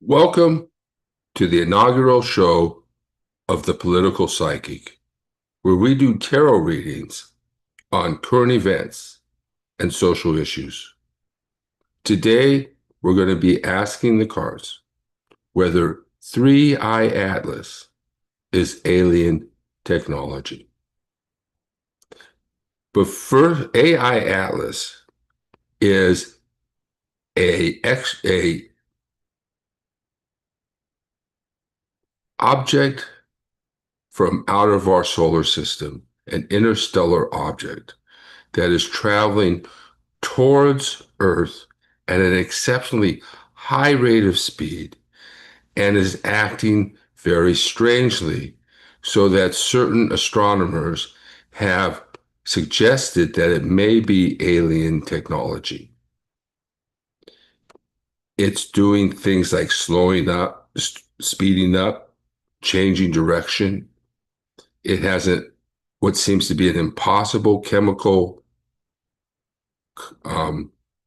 Welcome to the inaugural show of The Political Psychic, where we do tarot readings on current events and social issues. Today, we're going to be asking the cards whether 3-Eye Atlas is alien technology. But first, AI Atlas is a object from out of our solar system, an interstellar object that is traveling towards Earth at an exceptionally high rate of speed and is acting very strangely, so that certain astronomers have suggested that it may be alien technology. It's doing things like slowing up, speeding up, changing direction. It has what seems to be an impossible chemical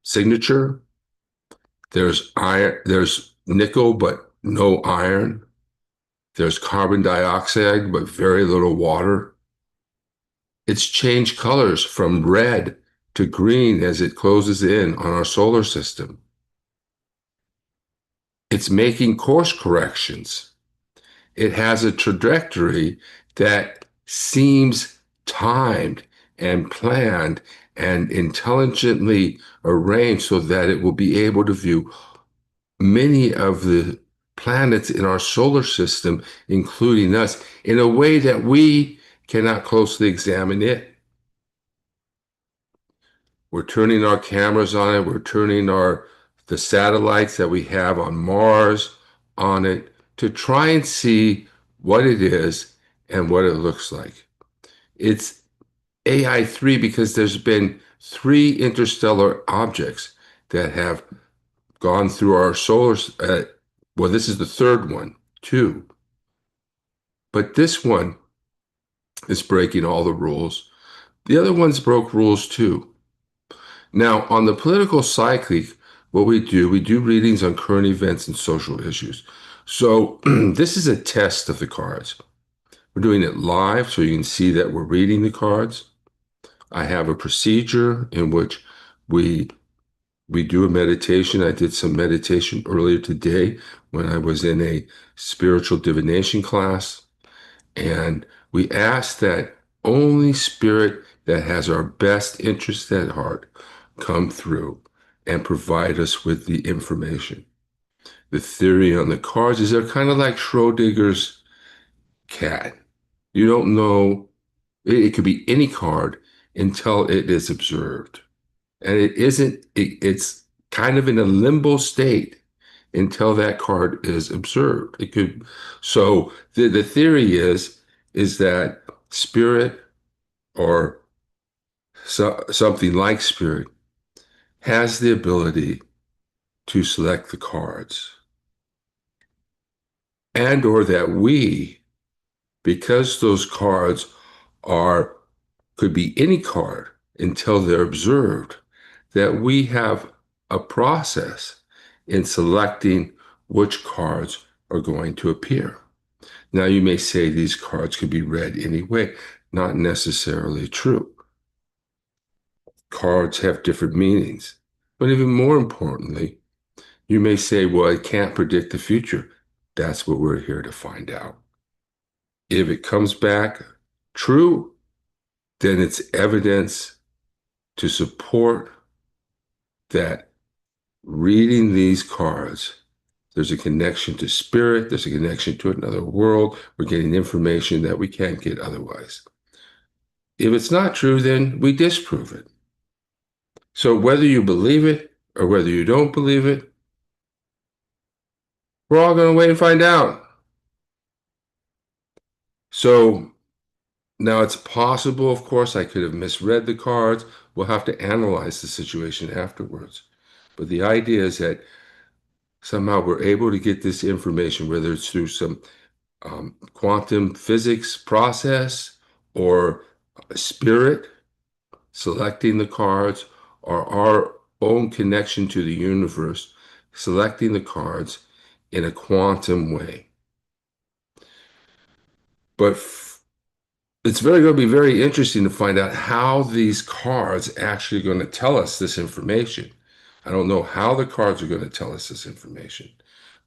signature. There's iron, there's nickel, but no iron. There's carbon dioxide, but very little water. It's changed colors from red to green as it closes in on our solar system. It's making course corrections. It has a trajectory that seems timed and planned and intelligently arranged so that it will be able to view many of the planets in our solar system, including us, in a way that we cannot closely examine it. We're turning our cameras on it. We're turning the satellites that we have on Mars on it to try and see what it is and what it looks like. It's AI3 because there's been 3 interstellar objects that have gone through our solar. Well, this is the third one, 2. But this one is breaking all the rules. The other ones broke rules too. Now, on the political psychic, what we do readings on current events and social issues. So this is a test of the cards. We're doing it live so you can see that we're reading the cards. I have a procedure in which we do a meditation. I did some meditation earlier today when I was in a spiritual divination class. And we ask that only spirit that has our best interest at heart come through and provide us with the information. The theory on the cards is they're kind of like Schrodinger's cat. You don't know, it could be any card until it is observed. And it isn't, it's kind of in a limbo state until that card is observed. It could, so the theory is that spirit or something like spirit has the ability to select the cards, and or that we, because those cards are could be any card until they're observed, that we have a process in selecting which cards are going to appear. Now, you may say these cards could be read anyway. Not necessarily true. Cards have different meanings. But even more importantly, you may say, well, I can't predict the future. That's what we're here to find out. If it comes back true, then it's evidence to support that reading these cards, there's a connection to spirit, there's a connection to another world. We're getting information that we can't get otherwise. If it's not true, then we disprove it. So whether you believe it or whether you don't believe it, we're all going to wait and find out. So now it's possible, of course, I could have misread the cards. We'll have to analyze the situation afterwards. But the idea is that somehow we're able to get this information, whether it's through some quantum physics process or spirit selecting the cards, or our own connection to the universe selecting the cards in a quantum way. But it's very going to be very interesting to find out how these cards actually going to tell us this information. I don't know how the cards are going to tell us this information.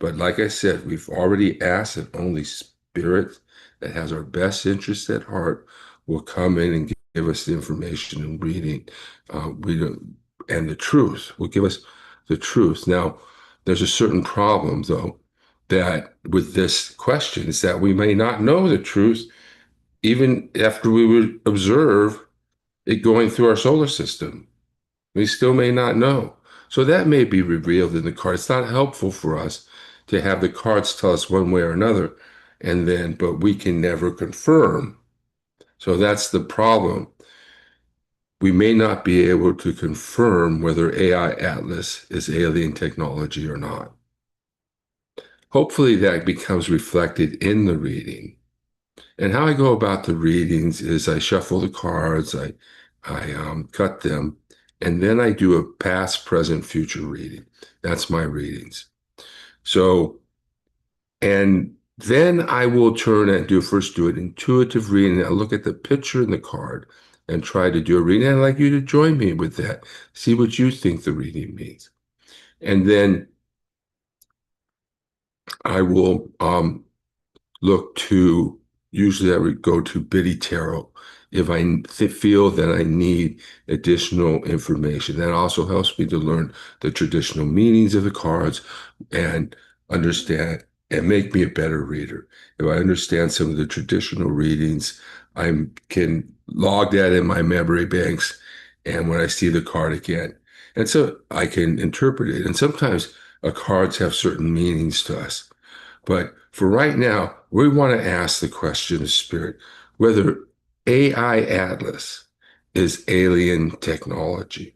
But like I said, we've already asked that only spirit that has our best interest at heart will come in and give us the information and reading. We don't, and the truth will give us the truth. Now, there's a certain problem, though, that with this question is that we may not know the truth even after we would observe it going through our solar system. We still may not know. So that may be revealed in the card. It's not helpful for us to have the cards tell us one way or another, but we can never confirm. So that's the problem. We may not be able to confirm whether AI Atlas is alien technology or not. Hopefully that becomes reflected in the reading. And how I go about the readings is I shuffle the cards, I cut them, and then I do a past, present, future reading. That's my readings. So, and then I will turn and do an intuitive reading. I look at the picture in the card and try to do a reading. I'd like you to join me with that. See what you think the reading means. And then I will look to, usually I would go to Biddy Tarot if I feel that I need additional information. That also helps me to learn the traditional meanings of the cards and understand and make me a better reader. If I understand some of the traditional readings, I can log that in my memory banks, and when I see the card again, and so I can interpret it. And sometimes cards have certain meanings to us. But for right now, we want to ask the question of spirit whether AI Atlas is alien technology.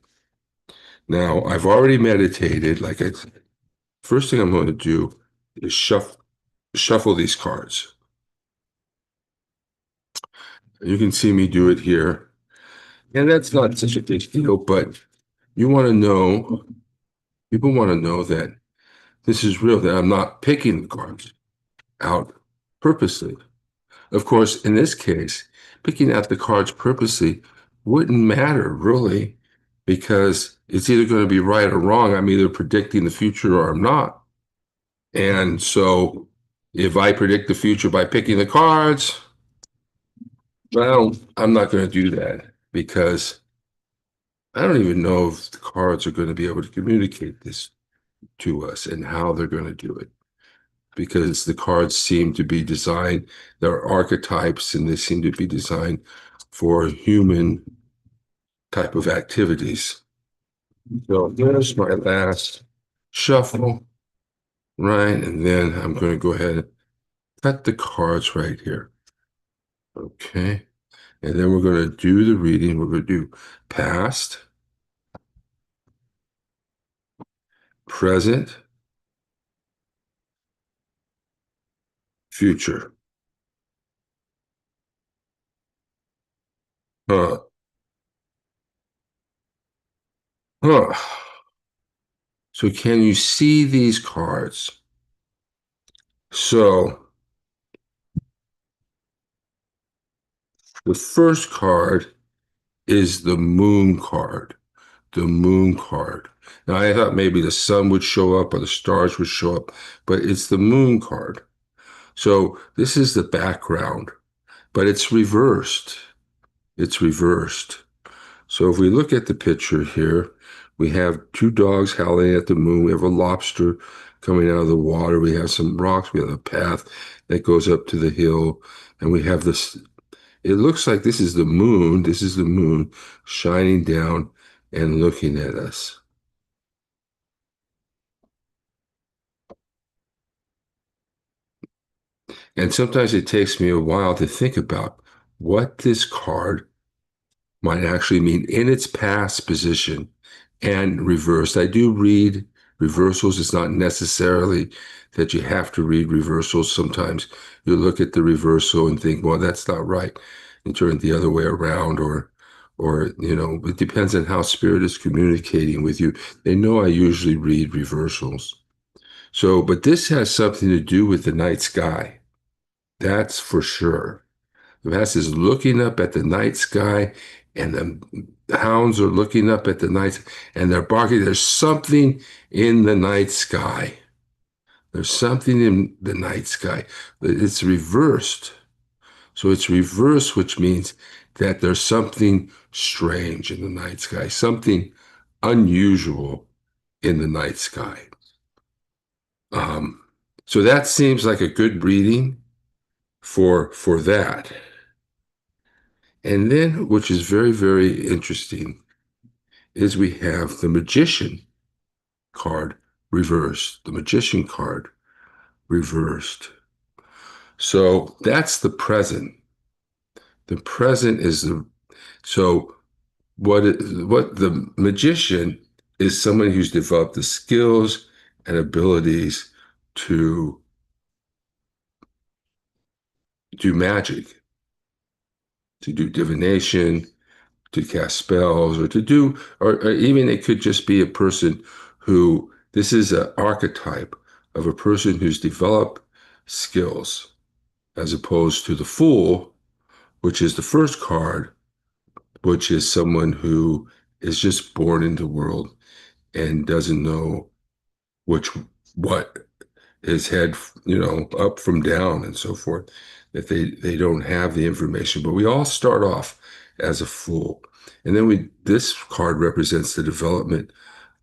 Now, I've already meditated. Like I said, first thing I'm going to do is shuffle these cards. You can see me do it here. And that's not such a big deal, but you want to know, people want to know that this is real, that I'm not picking the cards out purposely. Of course, in this case, picking out the cards purposely wouldn't matter really, because it's either going to be right or wrong. I'm either predicting the future or I'm not. And so if I predict the future by picking the cards, well, I'm not going to do that because I don't even know if the cards are going to be able to communicate this to us and how they're going to do it. Because the cards seem to be designed, they're archetypes, and they seem to be designed for human type of activities. So there's my last shuffle, right? And then I'm going to go ahead and cut the cards right here. Okay. And then we're going to do the reading. We're going to do past, present, future. Huh. Huh. So can you see these cards? So the first card is the moon card. The moon card. Now, I thought maybe the sun would show up or the stars would show up, but it's the moon card. So this is the background, but it's reversed. It's reversed. So if we look at the picture here, we have two dogs howling at the moon. We have a lobster coming out of the water. We have some rocks. We have a path that goes up to the hill. And we have this, it looks like this is the moon. This is the moon shining down and looking at us. And sometimes it takes me a while to think about what this card might actually mean in its past position and reversed. I do read reversals. It's not necessarily that you have to read reversals. Sometimes you look at the reversal and think, well, that's not right, and turn it the other way around, or it depends on how spirit is communicating with you. They know I usually read reversals. So, but this has something to do with the night sky. That's for sure. The bass is looking up at the night sky, and the hounds are looking up at the night, and they're barking. There's something in the night sky. There's something in the night sky. It's reversed. So it's reversed, which means that there's something strange in the night sky, something unusual in the night sky. Um, so that seems like a good reading for that. And then, which is very, very interesting, is we have the magician card reversed, the magician card reversed. So that's the present. The present is the so what the magician is someone who's developed the skills and abilities to do magic, to do divination, to cast spells, or to do, or even it could just be a person who, this is an archetype of a person who's developed skills, as opposed to the fool, which is the first card, which is someone who is just born into the world and doesn't know which, what his head, up from down and so forth, that they don't have the information. But we all start off as a fool. And then this card represents the development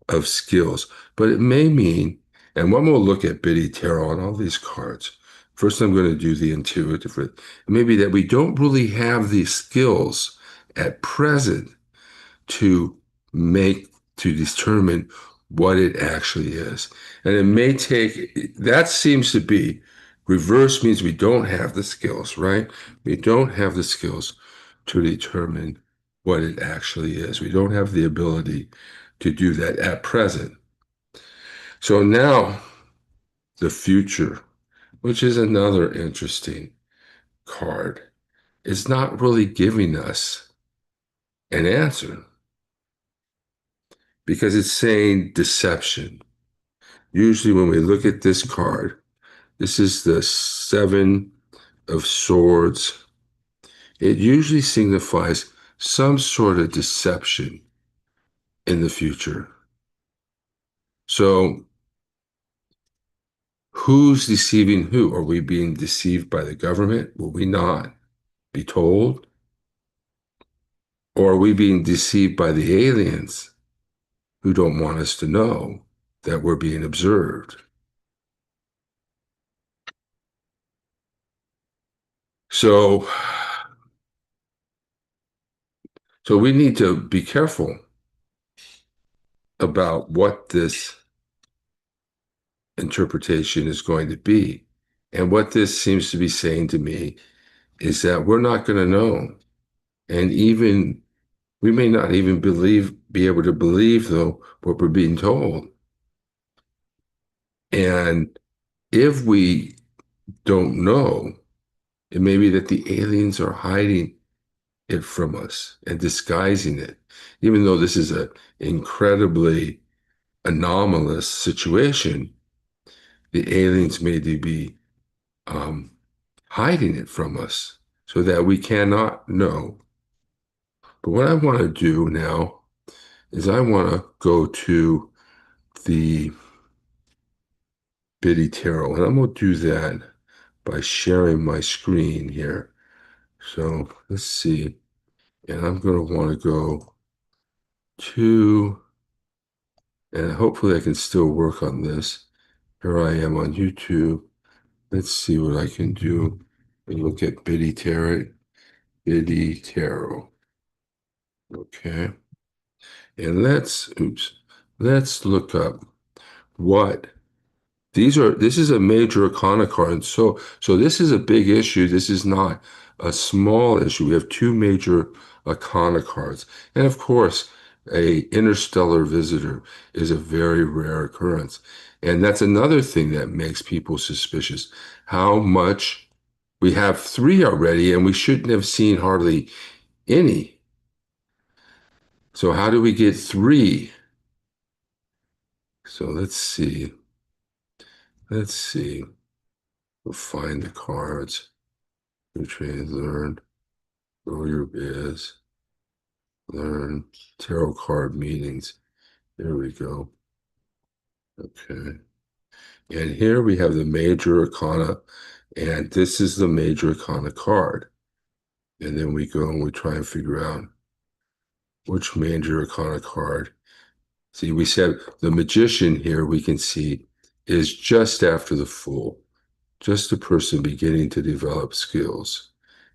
of skills. But it may mean, and one will look at Biddy Tarot on all these cards. First, I'm going to do the intuitive. Maybe that we don't really have the skills at present to make, to determine what it actually is. And it may take, that seems to be, reverse means we don't have the skills, right? We don't have the skills to determine what it actually is. We don't have the ability to do that at present. So now the future, which is another interesting card, is not really giving us an answer because it's saying deception. Usually when we look at this card, this is the Seven of Swords. It usually signifies some sort of deception in the future. So who's deceiving who? Are we being deceived by the government? Will we not be told? Or are we being deceived by the aliens who don't want us to know that we're being observed? So, so we need to be careful about what this interpretation is going to be. And what this seems to be saying to me is that we're not going to know. And even we may not even be able to believe, though, what we're being told. And if we don't know, it may be that the aliens are hiding it from us and disguising it, even though this is an incredibly anomalous situation. The aliens may be um, hiding it from us so that we cannot know. But what I want to do now is I want to go to the Biddy Tarot, and I'm going to do that by sharing my screen here. So let's see. And I'm going to want to go to, and hopefully I can still work on this. Here I am on YouTube. Let's see what I can do. And look at Biddy Tarot. Biddy Tarot. Okay. And let's look up what this is a major arcana card. So this is a big issue. This is not a small issue. We have two major arcana cards. And of course, a interstellar visitor is a very rare occurrence. And that's another thing that makes people suspicious. How much we have three already, and we shouldn't have seen hardly any. So how do we get three? So let's see. Let's see. We'll find the cards. New training, learn, grow your biz, learn tarot card meanings. There we go. Okay. And here we have the major arcana, and this is the major arcana card. And then we go and we try and figure out which major arcana card. See, we said the magician here we can see is just after the fool, just a person beginning to develop skills.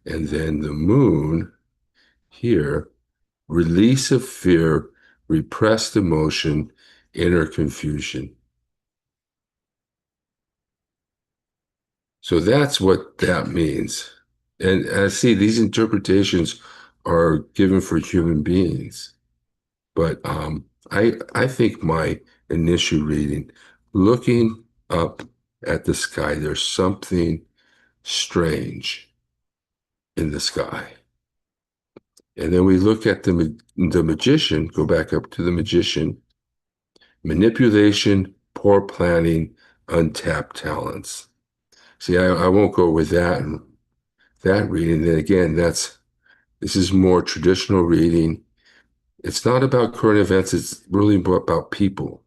And then the moon here, release of fear, repressed emotion, inner confusion. So that's what that means. And I see these interpretations are given for human beings. But I think my initial reading, looking up at the sky, there's something strange in the sky. And then we look at the magician, go back up to the magician, manipulation, poor planning, untapped talents. See, I won't go with that reading. Then again, this is more traditional reading. It's not about current events, it's really about people.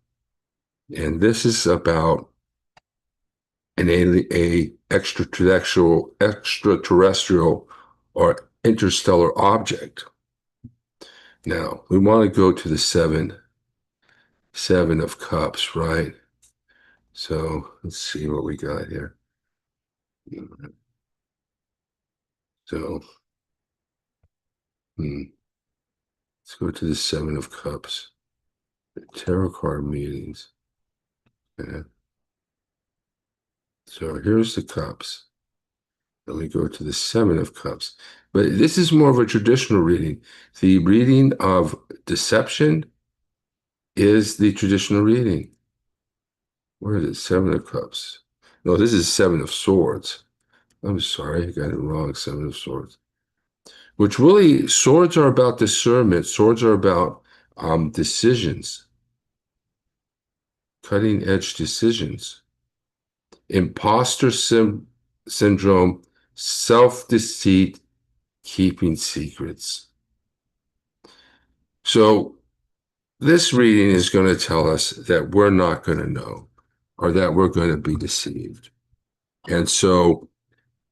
And this is about a extraterrestrial or interstellar object. Now, we want to go to the seven of cups, right? So let's see what we got here. So let's go to the seven of cups. Tarot card meanings. Okay. So here's the cups. Then we go to the seven of cups. But this is more of a traditional reading. The reading of deception is the traditional reading. Where is it? Seven of cups. No, this is seven of swords. I'm sorry, I got it wrong. Seven of swords. Which really, swords are about discernment. Swords are about decisions, cutting edge decisions. Imposter syndrome, self-deceit, keeping secrets. So this reading is going to tell us that we're not going to know or that we're going to be deceived. And so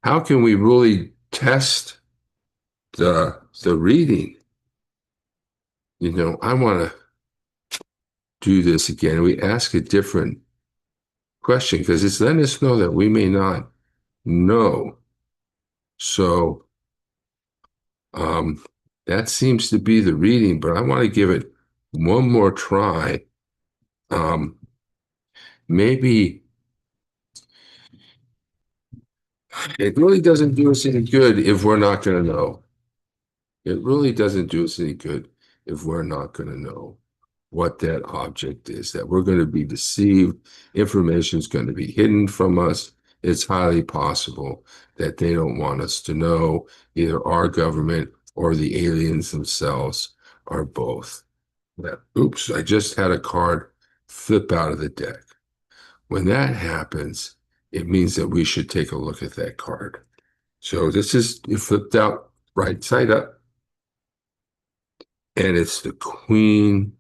how can we really test the reading? You know, I want to do this again. We ask a different question because it's letting us know that we may not know. So that seems to be the reading, but I want to give it one more try. Maybe it really doesn't do us any good if we're not going to know. It really doesn't do us any good if we're not going to know what that object is, that we're going to be deceived. Information is going to be hidden from us. It's highly possible that they don't want us to know, either our government or the aliens themselves, or both. Oops, I just had a card flip out of the deck. When that happens, it means that we should take a look at that card. So this is it flipped out right side up, and it's the Queen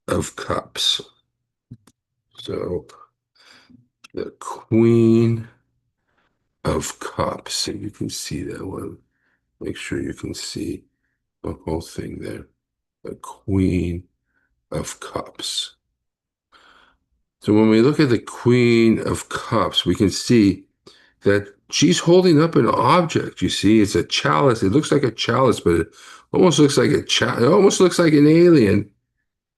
of Cups. So the Queen of Cups. So you can see that one. Make sure you can see the whole thing there. The Queen of Cups. So when we look at the Queen of Cups, we can see that she's holding up an object. You see, it's a chalice. It looks like a chalice, but it almost looks like it almost looks like an alien.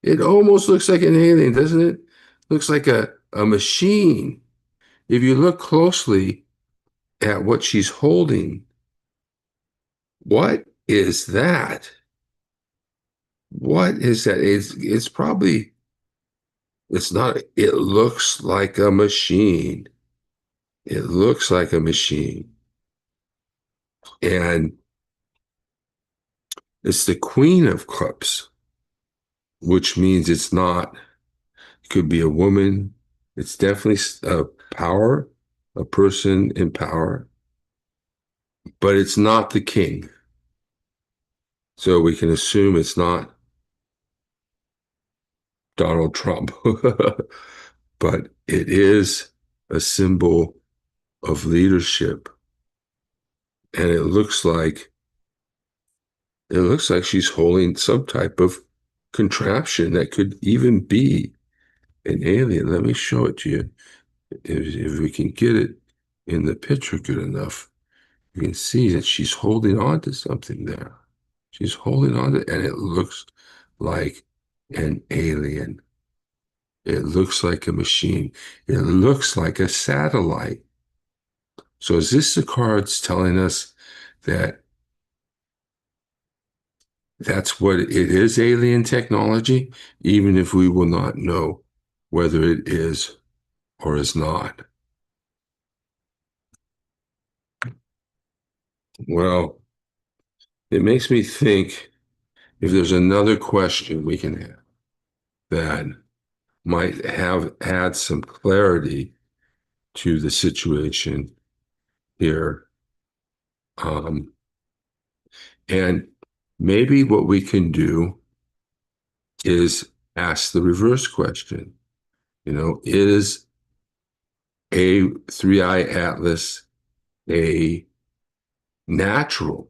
It almost looks like an alien, doesn't it? Looks like a machine. If you look closely at what she's holding, what is that? What is that? It's probably, it's not, it looks like a machine. It looks like a machine. And it's the Queen of Cups, which means it's not, it could be a woman, It's definitely a power, a person in power, but it's not the king. So we can assume it's not Donald Trump, but it is a symbol of leadership. And it looks like she's holding some type of contraption that could even be an alien. Let me show it to you. If we can get it in the picture good enough, you can see that she's holding on to something there. She's holding on to, and it looks like an alien. It looks like a machine. It looks like a satellite. So is this the cards telling us that that's what it is, alien technology, even if we will not know whether it is or is not? Well, it makes me think if there's another question we can have that might have add some clarity to the situation here. Um, and maybe what we can do is ask the reverse question. Is a three-eye atlas a natural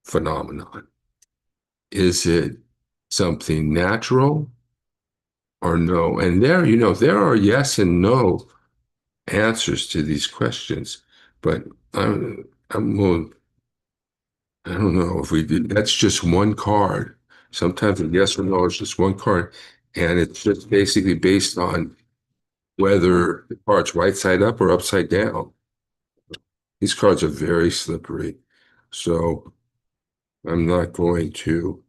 phenomenon? Is it something natural or no? And there are yes and no answers to these questions, but I'm well, I don't know if we did. That's just one card. Sometimes a yes or no is just one card, and it's just basically based on whether the card's right side up or upside down. These cards are very slippery, so I'm not going to.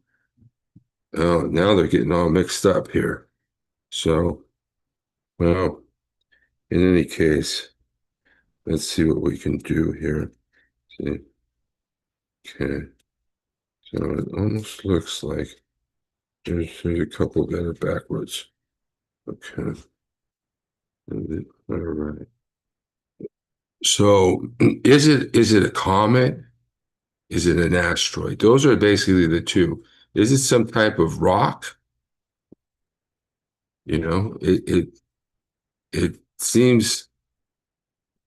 Oh, now they're getting all mixed up here. So, well, in any case, let's see what we can do here. See, okay, so it almost looks like there's a couple that are backwards. Okay, all right. So, is it a comet? Is it an asteroid? Those are basically the two. Is it some type of rock? It seems,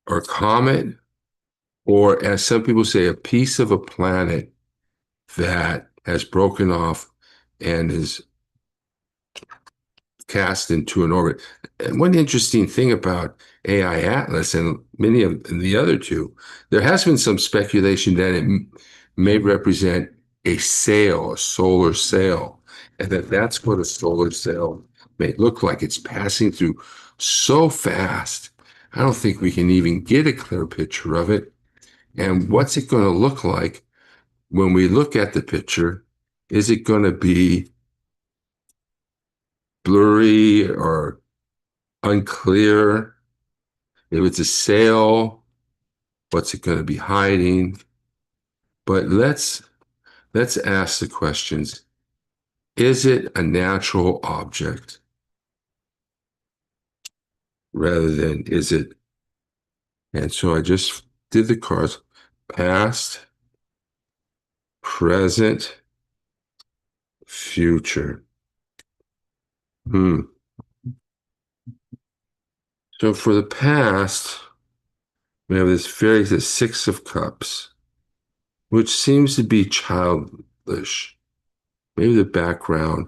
or comet, or as some people say, a piece of a planet that has broken off and is cast into an orbit. And one interesting thing about AI Atlas and many of the other two, there has been some speculation that it may represent a sail, a solar sail, and that's what a solar sail may look like. It's passing through so fast. I don't think we can even get a clear picture of it. And what's it going to look like when we look at the picture? Is it going to be blurry or unclear? If it's a sail, what's it going to be hiding? But let's ask the questions. Is it a natural object rather than is it? And so I just did the cards: past, present, future. So for the past, we have the Six of Cups, which seems to be childish. Maybe the background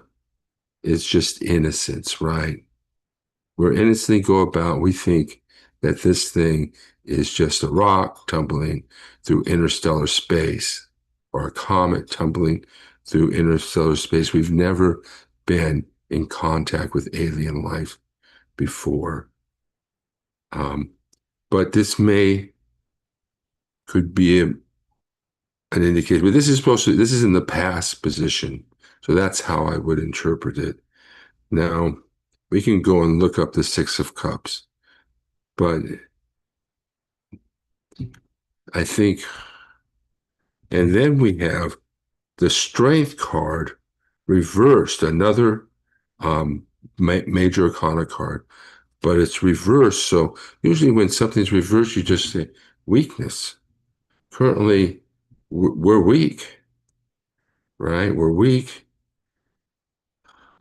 is just innocence, right? We're innocently go about, we think that this thing is just a rock tumbling through interstellar space or a comet tumbling through interstellar space. We've never been in contact with alien life before. But this could be an indication, but this is in the past position. So that's how I would interpret it. Now, we can go and look up the Six of Cups, but I think, and then we have the Strength card reversed, another major arcana card. but it's reversed. So usually when something's reversed, you just say weakness. Currently, we're weak, right? We're weak.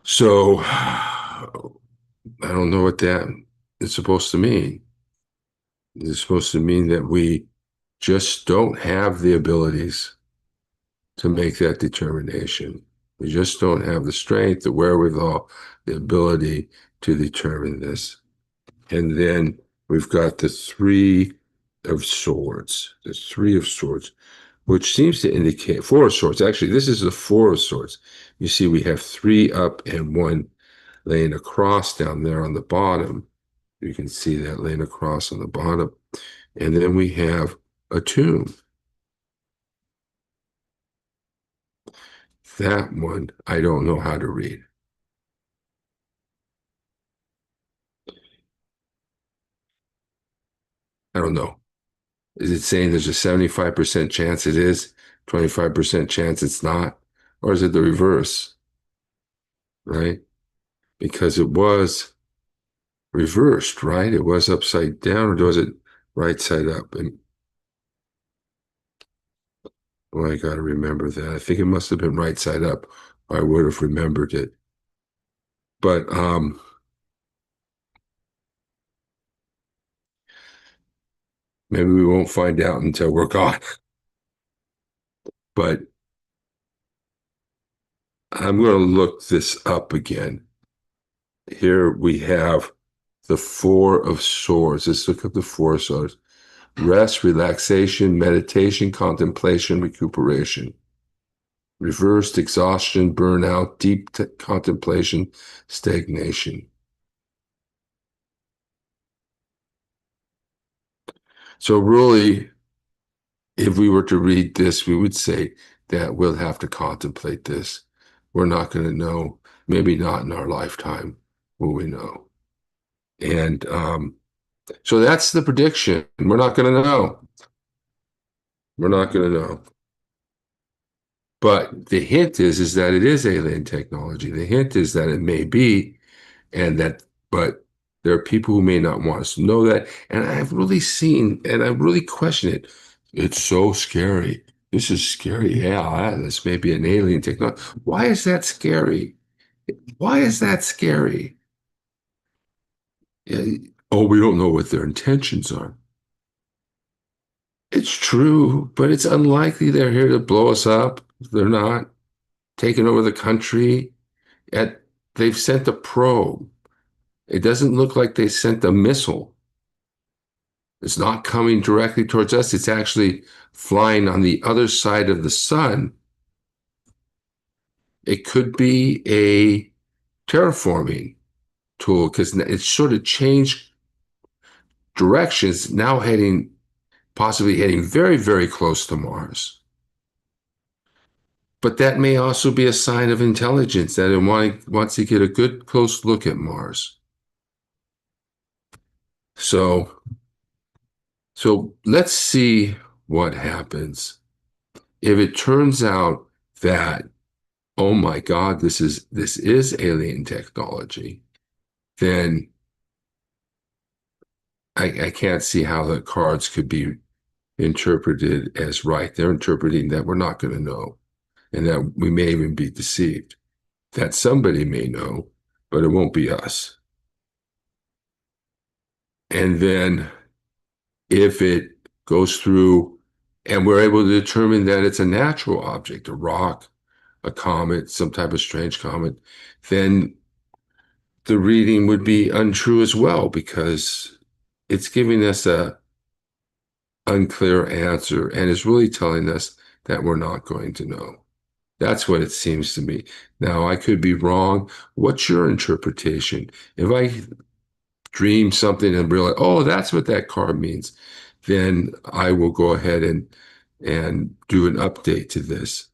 So I don't know what that is supposed to mean. It's supposed to mean that we just don't have the abilities to make that determination. We just don't have the strength, the wherewithal, the ability to determine this. And then we've got the Three of Swords, the Three of Swords, which seems to indicate Four of Swords. Actually, this is the Four of Swords. You see, we have three up and one laying across down there on the bottom. You can see that laying across on the bottom. And then we have a tomb. That one, I don't know how to read. I don't know. Is it saying there's a 75% chance it is, 25% chance it's not? Or is it the reverse, right? Because it was reversed, right? It was upside down, or was it right side up? And well, I got to remember that. I think it must have been right side up. I would have remembered it. But maybe we won't find out until we're gone. But I'm going to look this up again. Here we have the Four of Swords. Let's look up the Four of Swords. Rest, relaxation, meditation, contemplation, recuperation. Reversed exhaustion, burnout, deep contemplation, stagnation. So really, if we were to read this, we would say that we'll have to contemplate this. We're not going to know, maybe not in our lifetime, will we know? And so that's the prediction. We're not going to know. We're not going to know. But the hint is that it is alien technology. The hint is that it may be, and that, but there are people who may not want us to know that. And I've really seen, and I really question it. It's so scary. This is scary. Yeah, this may be an alien technology. Why is that scary? Why is that scary? Yeah, oh, we don't know what their intentions are. It's true, but it's unlikely they're here to blow us up. They're not taking over the country. At they've sent a probe. It doesn't look like they sent a missile. It's not coming directly towards us. It's actually flying on the other side of the sun. It could be a terraforming tool because it's sort of changed directions, now possibly heading very, very close to Mars. But that may also be a sign of intelligence that it wants to get a good close look at Mars. So, so let's see what happens. If it turns out that, oh my God, this is alien technology, then I can't see how the cards could be interpreted as right. They're interpreting that we're not going to know, and that we may even be deceived. That somebody may know, but it won't be us. And then if it goes through and we're able to determine that it's a natural object, a rock, a comet, some type of strange comet, then the reading would be untrue as well because it's giving us a unclear answer and is really telling us that we're not going to know. That's what it seems to me. Now, I could be wrong. What's your interpretation? If I dream something and realize, oh, that's what that card means, then I will go ahead and do an update to this.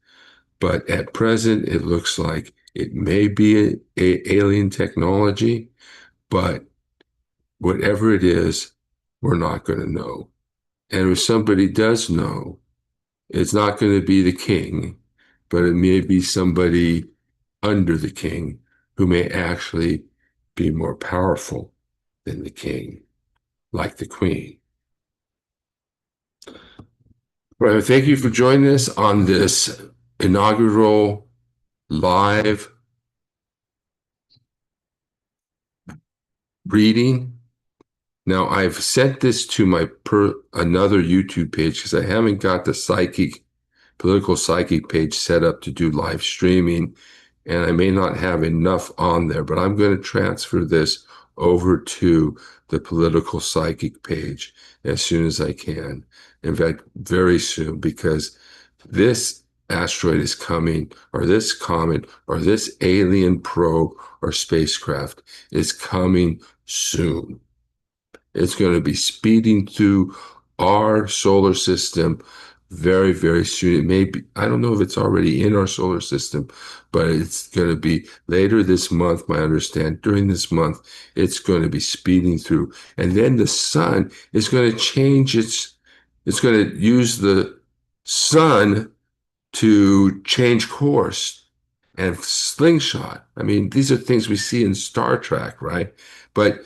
But at present, it looks like it may be a alien technology, but whatever it is, we're not going to know. And if somebody does know, it's not going to be the king, but it may be somebody under the king who may actually be more powerful than the king, like the queen. Right, thank you for joining us on this inaugural live reading. Now, I've sent this to my another YouTube page because I haven't got the political psychic page set up to do live streaming, and I may not have enough on there, but I'm going to transfer this over to the political psychic page as soon as I can. In fact, very soon, because this asteroid is coming, or this comet, or this alien probe or spacecraft is coming soon. It's going to be speeding through our solar system very, very soon. It may be, I don't know if it's already in our solar system, but it's going to be later this month, my understanding. During this month, it's going to be speeding through. And then the sun is going to change it's going to use the sun to change course and slingshot. I mean, these are things we see in Star Trek, right? But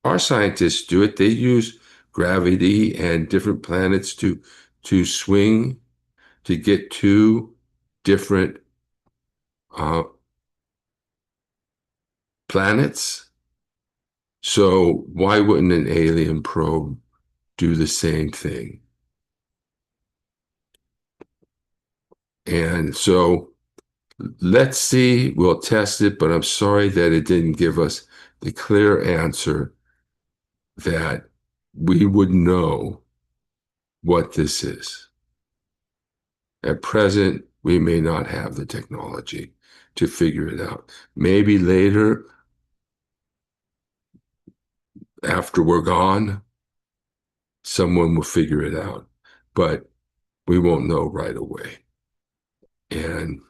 our scientists do it. They use gravity and different planets to swing to get to different uh, planets. So why wouldn't an alien probe do the same thing? And so let's see, we'll test it, but I'm sorry that it didn't give us the clear answer that we would know what this is. At present, we may not have the technology to figure it out. Maybe later, after we're gone, someone will figure it out, but we won't know right away. And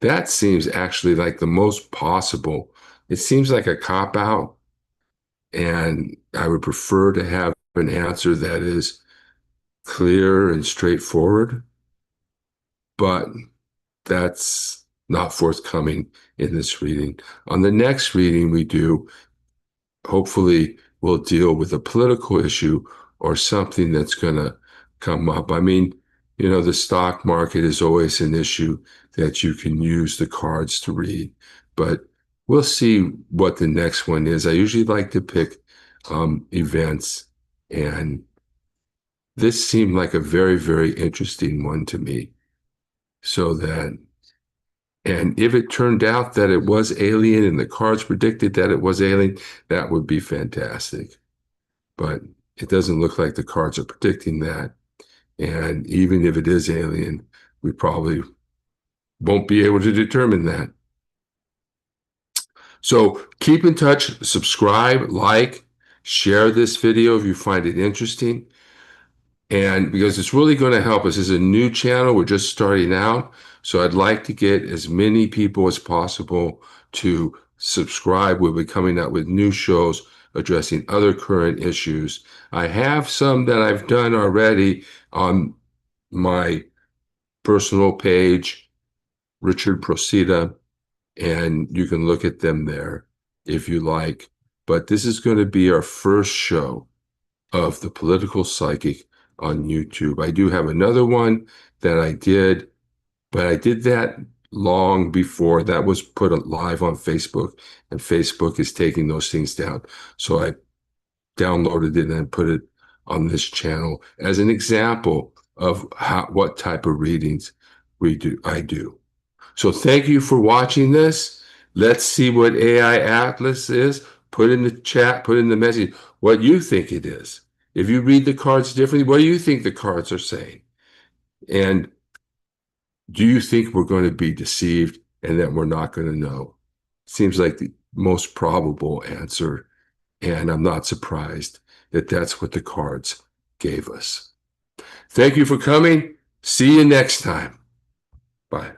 that seems actually like the most possible. It seems like a cop-out, and I would prefer to have an answer that is clear and straightforward, but that's not forthcoming in this reading. On the next reading we do, hopefully we'll deal with a political issue or something that's going to come up. I mean, you know, the stock market is always an issue that you can use the cards to read, but we'll see what the next one is. I usually like to pick events, and this seemed like a very, very interesting one to me. So that, and if it turned out that it was alien and the cards predicted that it was alien, that would be fantastic. But it doesn't look like the cards are predicting that. And even if it is alien, we probably won't be able to determine that. So keep in touch, subscribe, like, share this video if you find it interesting. And because it's really going to help us. This is a new channel. We're just starting out. So I'd like to get as many people as possible to subscribe. We'll be coming out with new shows addressing other current issues. I have some that I've done already on my personal page, Richard Procida, and you can look at them there if you like. But this is going to be our first show of the Political Psychic on YouTube. I do have another one that I did, but I did that long before that was put live on Facebook, and Facebook is taking those things down. So I downloaded it and put it on this channel as an example of what type of readings I do. So thank you for watching this. Let's see what AI Atlas is. Put in the chat, put in the message what you think it is. If you read the cards differently, what do you think the cards are saying? And do you think we're going to be deceived and that we're not going to know? Seems like the most probable answer, and I'm not surprised that that's what the cards gave us. Thank you for coming. See you next time. Bye.